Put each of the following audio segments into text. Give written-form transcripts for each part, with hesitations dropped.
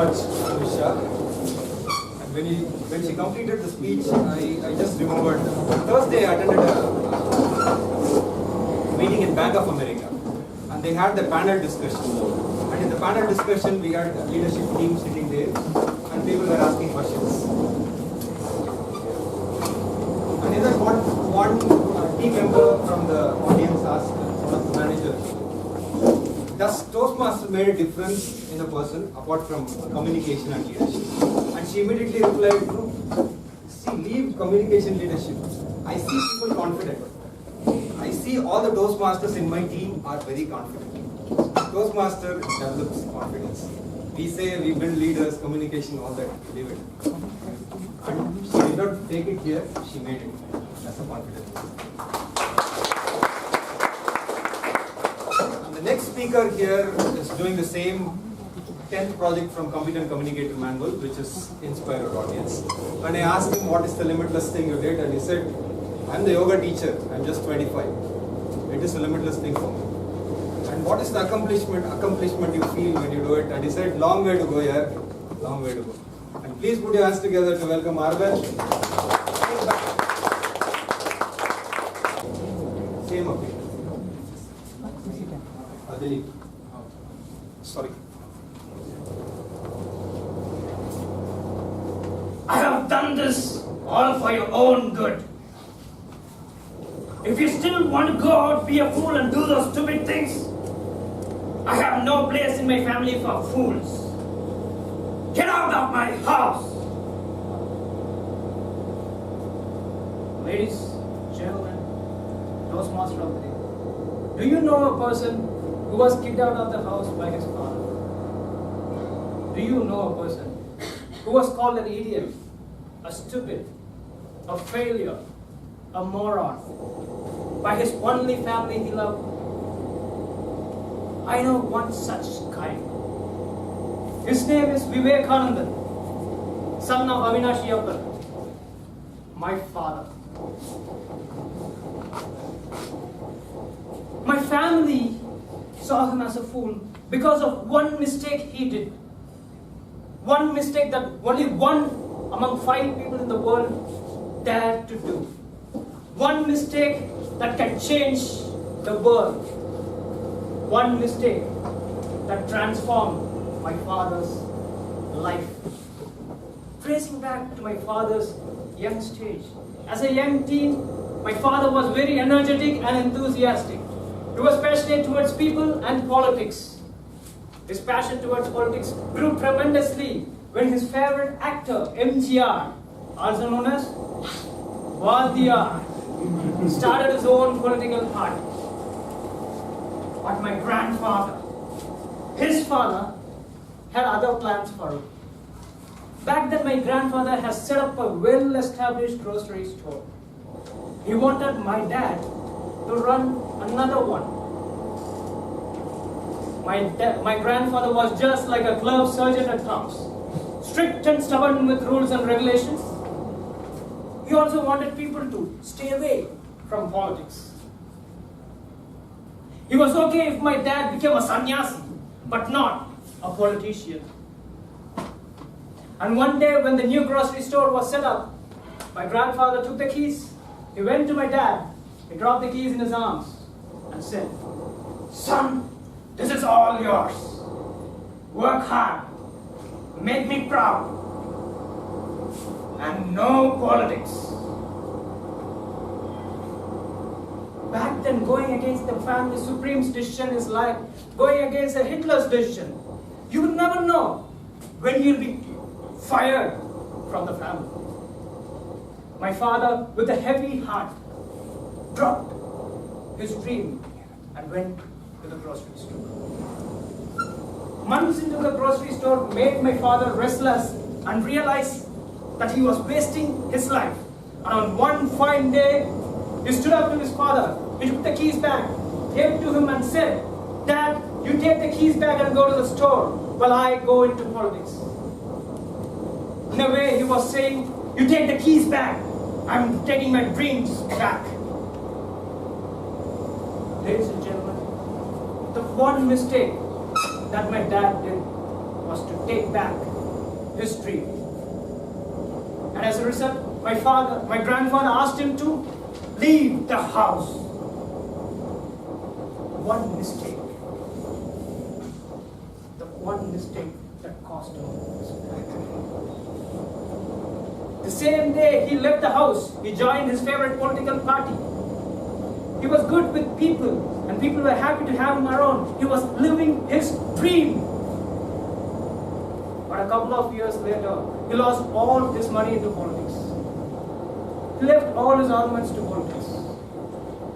much, Anisha. And when she completed the speech, I just remembered Thursday I attended a meeting in Bank of America, and they had the panel discussion. And in the panel discussion, we had a leadership team sitting there, and people were asking questions. And then one team member from the audience asked one of the managers, does Toastmaster made a difference in a person apart from communication and leadership? And she immediately replied, see, leave communication leadership. I see people confident. I see all the Toastmasters in my team are very confident. Toastmaster develops confidence. We say we build leaders, communication, all that, leave it. And she did not take it here, she made it. That's a confidence. And the next speaker here is doing the same 10th project from Competent Communicator Manual, which is Inspire Your Audience. And I asked him, what is the limitless thing you did? And he said, I'm the yoga teacher, I'm just 25. It is a limitless thing for me. And what is the accomplishment you feel when you do it? And he said, long way to go, yeah, long way to go. And please put your hands together to welcome Aravind. Same up here. Adili. Sorry. I have done this all for your own good. If you still want to go out, be a fool and do those stupid things, I have no place in my family for fools. Get out of my house! Ladies, gentlemen, Toastmaster of the day. Do you know a person who was kicked out of the house by his father? Do you know a person who was called an idiot, a stupid, a failure, a moron, by his only family he loved? I know one such guy. His name is Vivekananda, son of Avinashi Appar, my father. My family saw him as a fool because of one mistake he did. One mistake that only one among 5 people in the world dared to do. One mistake that can change the world. One mistake that transformed my father's life. Tracing back to my father's young stage. As a young teen, my father was very energetic and enthusiastic. He was passionate towards people and politics. His passion towards politics grew tremendously when his favorite actor, MGR, also known as Vadiyar, started his own political party. But my grandfather, his father, had other plans for him. Back then, my grandfather has set up a well-established grocery store. He wanted my dad to run another one. My grandfather was just like a glove surgeon at arms, strict and stubborn with rules and regulations. He also wanted people to stay away from politics. He was okay if my dad became a sannyasi, but not a politician. And one day when the new grocery store was set up, my grandfather took the keys. He went to my dad, he dropped the keys in his arms and said, "Son, this is all yours. Work hard, make me proud, and no politics." Back then, going against the family supreme's decision is like going against a Hitler's decision. You will never know when you'll be fired from the family. My father, with a heavy heart, dropped his dream and went to the grocery store. Months into the grocery store made my father restless and realized that he was wasting his life. And on one fine day, he stood up to his father. He took the keys back, gave it to him and said, "Dad, you take the keys back and go to the store while I go into politics." In a way, he was saying, "You take the keys back. I'm taking my dreams back." Ladies and gentlemen, the one mistake that my dad did was to take back his dream. And as a result, my grandfather asked him to leave the house. One mistake. The one mistake that cost him his life. The same day he left the house, he joined his favorite political party. He was good with people, and people were happy to have him around. He was living his dream. But a couple of years later, he lost all his money into politics. He left all his ornaments to politics.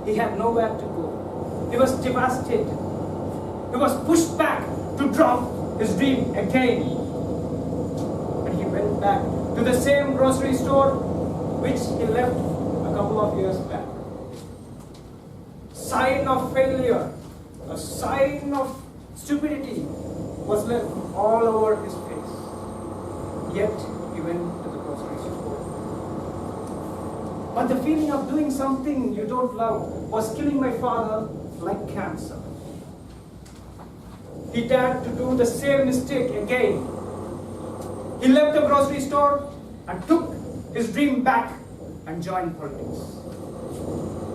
He had nowhere to go. He was devastated. He was pushed back to drop his dream again. And he went back to the same grocery store which he left a couple of years back. Sign of failure, a sign of stupidity was left all over his face. Yet he went to the grocery store. But the feeling of doing something you don't love was killing my father like cancer. He dared to do the same mistake again. He left the grocery store and took his dream back and joined politics.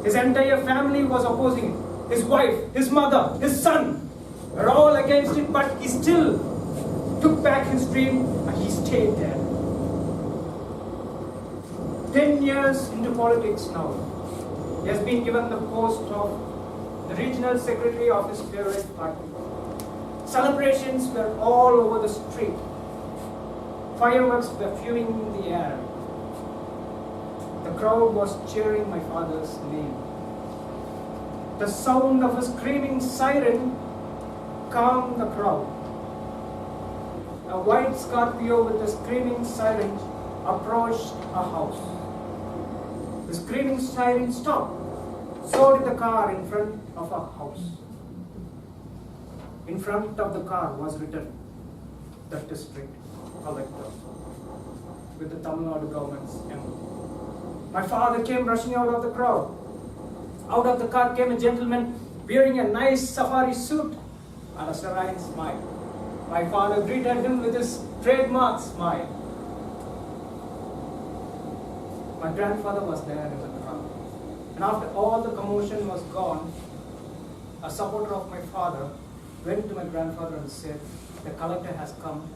His entire family was opposing it. His wife, his mother, his son were all against it, but he still took back his dream and he stayed there. 10 years into politics now, he has been given the post of the regional secretary of his favorite party. Celebrations were all over the street. Fireworks were fuming in the air. The crowd was cheering my father's name. The sound of a screaming siren calmed the crowd. A white Scorpio with a screaming siren approached a house. The screaming siren stopped. So did the car in front of a house. In front of the car was written, the district collector, with the Tamil Nadu government's emblem. My father came rushing out of the crowd. Out of the car came a gentleman wearing a nice safari suit and a serene smile. My father greeted him with his trademark smile. My grandfather was there in the crowd. And after all the commotion was gone, a supporter of my father went to my grandfather and said, "The collector has come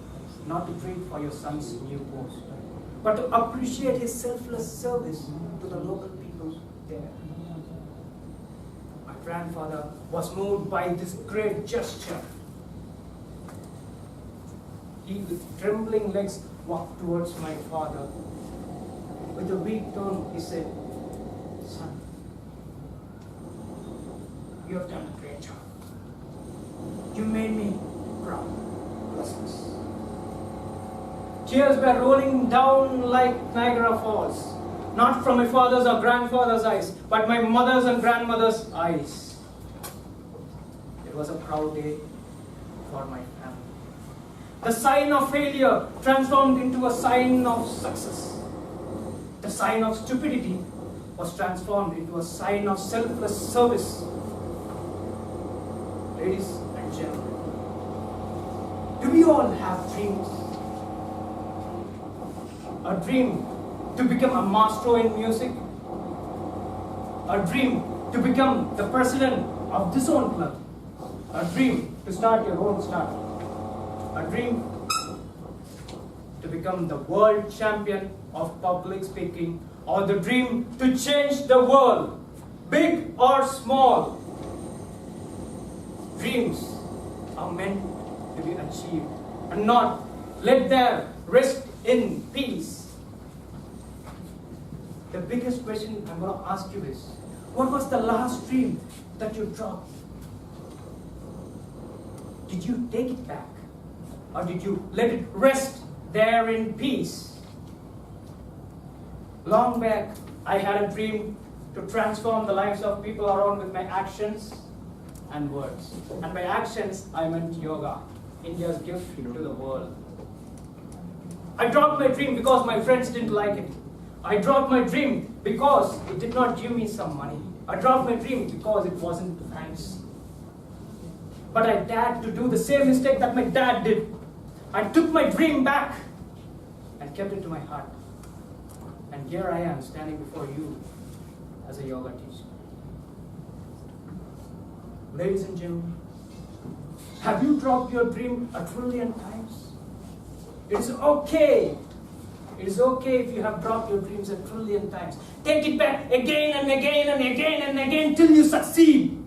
not to treat for your son's new post, but to appreciate his selfless service to the local people there." My grandfather was moved by this great gesture. He, with trembling legs, walked towards my father. With a weak tone, he said, "Son, you have done a great job. You made me proud. Bless us." Tears were rolling down like Niagara Falls, not from my father's or grandfather's eyes, but my mother's and grandmother's eyes. It was a proud day for my family. The sign of failure transformed into a sign of success. The sign of stupidity was transformed into a sign of selfless service. Ladies and gentlemen, do we all have dreams? A dream to become a maestro in music. A dream to become the president of this own club. A dream to start your own startup. A dream to become the world champion of public speaking, or the dream to change the world, big or small. Dreams are meant to be achieved and not let them rest in peace. The biggest question I'm going to ask you is, what was the last dream that you dropped? Did you take it back? Or did you let it rest there in peace? Long back, I had a dream to transform the lives of people around with my actions and words. And by actions, I meant yoga, India's gift to the world. I dropped my dream because my friends didn't like it. I dropped my dream because it did not give me some money. I dropped my dream because it wasn't nice. But I dared to do the same mistake that my dad did. I took my dream back and kept it to my heart. And here I am standing before you as a yoga teacher. Ladies and gentlemen, have you dropped your dream a trillion times? It is okay. It is okay if you have dropped your dreams a trillion times. Take it back again and again and again and again till you succeed.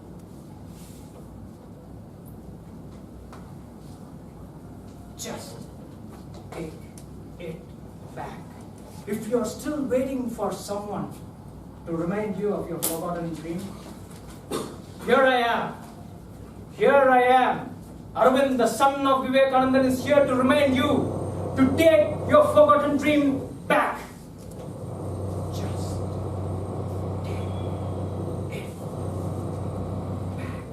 Just take it back. If you are still waiting for someone to remind you of your forgotten dream, here I am. Here I am. Aravind, the son of Vivekananda, is here to remind you to take your forgotten dream back. Just take it back.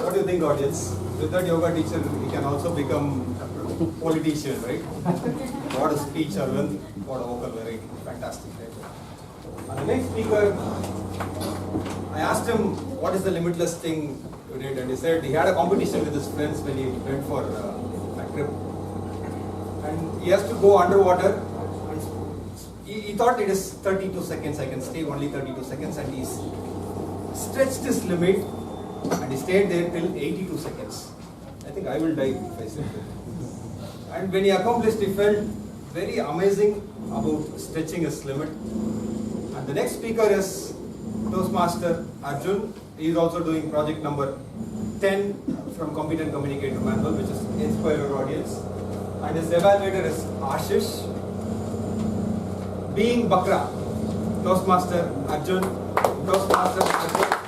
What do you think, audience? With that yoga teacher, he can also become a politician, right? What a speech, Aravind. What a vocal, very fantastic, right? And the next speaker, I asked him, what is the limitless thing you did? And he said he had a competition with his friends when he went for a trip. And he has to go underwater. And he thought it is 32 seconds, I can stay only 32 seconds. And he stretched his limit and he stayed there till 82 seconds. I think I will die if I say that. And when he accomplished, he felt very amazing about stretching his limit. And the next speaker is Toastmaster Arjun. He is also doing project number 10 from Competent Communicator Manual, which is Inspire Your Audience. And his evaluator is Ashish. Being Bakra, Toastmaster Arjun. Toastmaster Arjun.